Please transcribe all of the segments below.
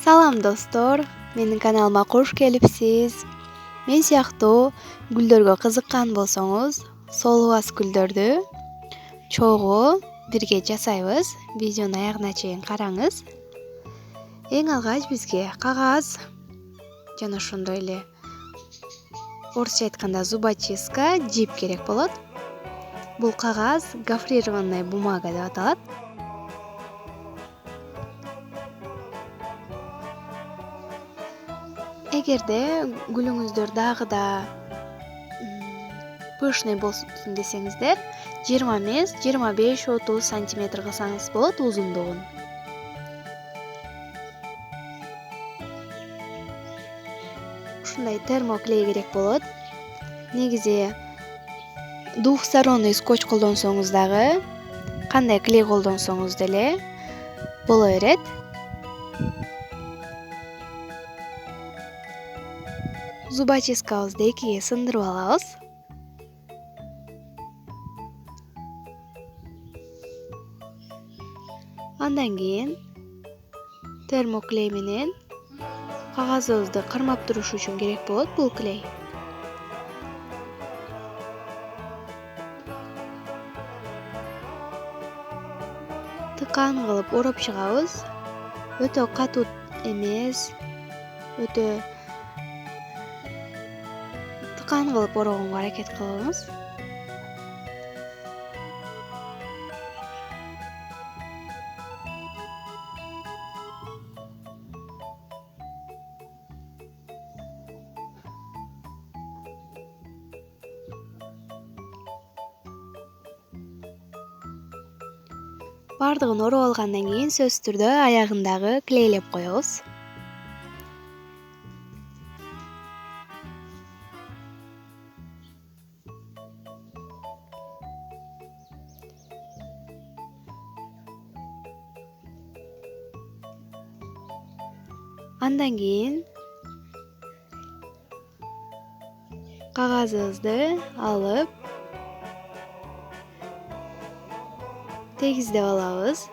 Салам достор, менин каналыма кош келипсиз. Мен сыяктуу гүлдөргө кызыккан болсоңуз, солубас гүлдөрдү чогуу бирге жасайбыз. Видеону аягына чейин караңыз. Эң алгач бизге кагаз жана ошондой эле орусча айтканда зубочистка, жип керек болот. Бул кагаз гофрированная бумага деп аталат. Эгерде гүлүңүздөр дагы да пышный болсун десеңиздер, 20 эмес, 25-30 сантиметр кылсаңыз болот узундугун. Ушундай термоклей керек болот. Негизи двухсторонний скотч колдонсоңуз дагы, кандай клей колдонсоңуз деле боло берет. Зубочисткабызды экиге сындырып алабыз. Андан кийин термоклей менен кагазыбызды кармап туруш үчүн керек болот бул клей. Тыкан кылып ороп чыгабыз. Өтө катуу эмес, өтө тыкан кылып орогонго аракет кылыңыз. Бардыгын ороп алгандан кийин сөзсүз түрдө аягын дагы клейлеп коебуз. Андан кийин кагазыбызды алып тегиздеп алабыз.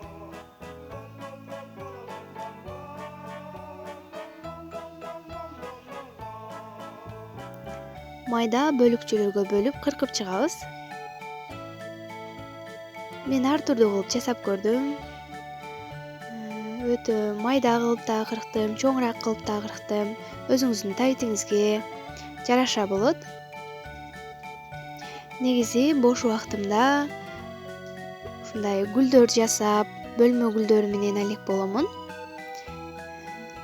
Майда бөлүкчөлөргө бөлүп кыркып чыгабыз. Мен ар түрдүү кылып жасап көрдүм. Өтө майда кылып да кырктым, чоңураак кылып да кырктым. Өзүңүздүн табитиңизге жараша болот. Негизи бош убактымда ушундай гүлдөр жасап, бөлмө гүлдөрү менен алек боломун.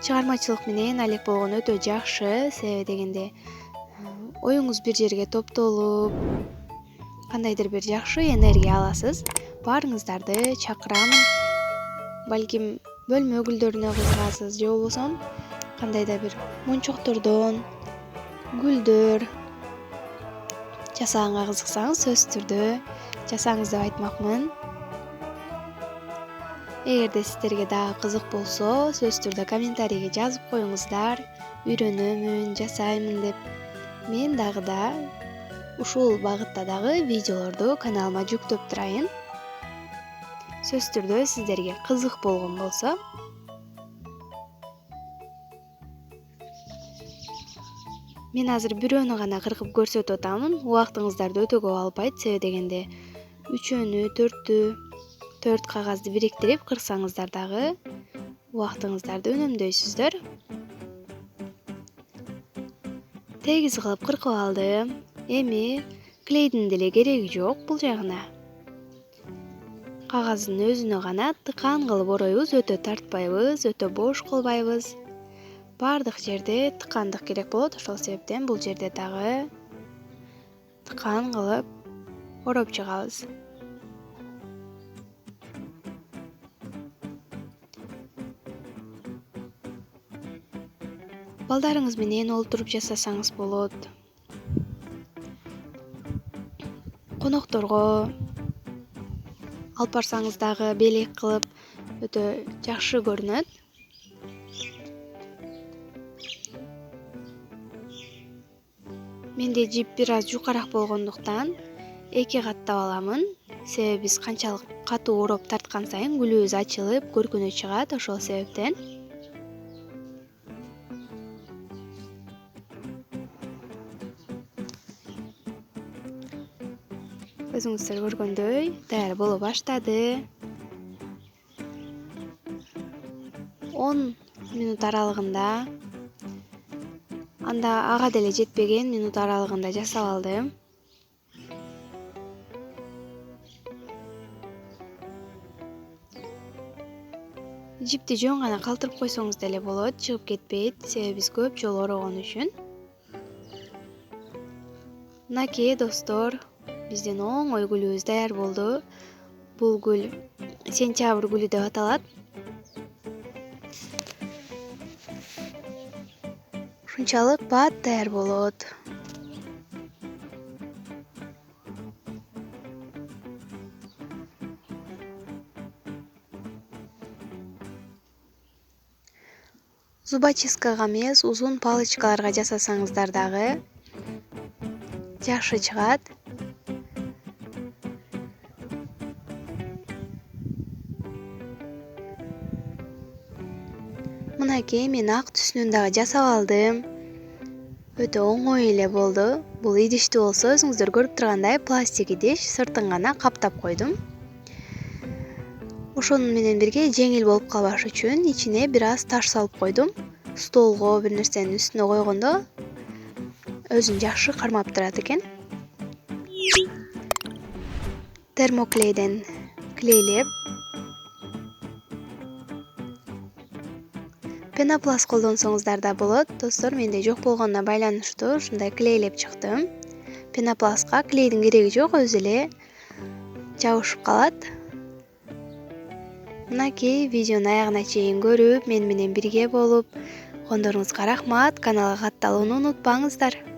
Чыгармачылык менен алек болгон өтө жакшы, себеби дегенде оюңуз бир жерге топтолуп, кандайдыр бир жакшы энергия аласыз. Баарыңыздарды чакырамын. Балким бөлмө гүлдөрүнө кызыгасыз, же болбосо кандайда бир мончоктордон гүлдөр жасаганга кызыксаңыз, сөзсүз түрдө жасаңыз деп айтмакмын. Эгерде сиздерге дагы кызык болсо, сөзсүз түрдө комментарийге жазып коюңуздар. Үйрөнөмүн, жасаймын деп. Мен дагы да ушул багытта дагы видеолорду каналыма жүктөп турайын. Сөзсүз түрдө сиздерге кызык болгон болсо, мен азыр бирөөнү гана кыркып көрсөтүп атамын. Убактыңыздарды өтө көп албайт, себеби дегенде 3-өнү, 4 кагазды бириктирип кырсаңыздар дагы убактыңыздарды үнөмдөйсүздөр. Тегиз кылып кыркып алдым. Эми клейдин деле кереги жок бул жагына. Кагаздын өзүнө гана тыкан кылып оройбуз, өтө тартпайбыз, өтө бош кылбайбыз. Бардык жерде тыкандык керек болот, ошол себептен бул жерде дагы тыкан кылып ороп чыгабыз. Балдарыңыз менен олтуруп жасасаңыз болот. Конокторго алып барсаңыз дагы белек кылып өтө жакшы көрүнөт. Менде жип бир аз жукараак болгондуктан 2 каттап аламын. Себеби биз канчалык катуу ороп тарткан сайын гүлүбүз ачылып, көркүнө чыгат, ошол себептен. Өзүңүздөр көргөндөй даяр боло баштады. 10 минут аралыгында, анда ага деле жетпеген минут аралыгында жасап алдым. Жипти жөн гана калтырып койсоңуз деле болот, чыгып кетпейт, себеби биз көп жолу орогон үчүн. Мынакей достор, биздин оңой гүлүбүз даяр болду. Бул гүл сентябрь гүлү деп аталат. Ушунчалык бат даяр болот. Зубочисткага эмес, узун палочкаларга жасасаңыздар дагы жакшы чыгат. Мынакей мен ак түсүнөн дагы жасап алдым. Өтө оңой эле болду. Бул идишти болсо өзүңүздөр көрүп тургандай пластик идиш, сыртын гана каптап койдум. Ошону менен бирге жеңил болуп калбаш үчүн ичине бир аз таш салып койдум. Столго бир нерсенин үстүнө койгондо өзүн жакшы кармап турат экен. Термоклейден клейлеп, пенопласт колдонсоңуздар да болот. Достор, менде жок болгонуна байланыштуу ушундай клейлеп чыктым. Пенопластка клейдин кереги жок, өзү эле жабышып калат. Мынакей видеонун аягына чейин көрүп, мен менен бирге болуп, кондоруңузга рахмат. Каналга катталууну унутпаңыздар.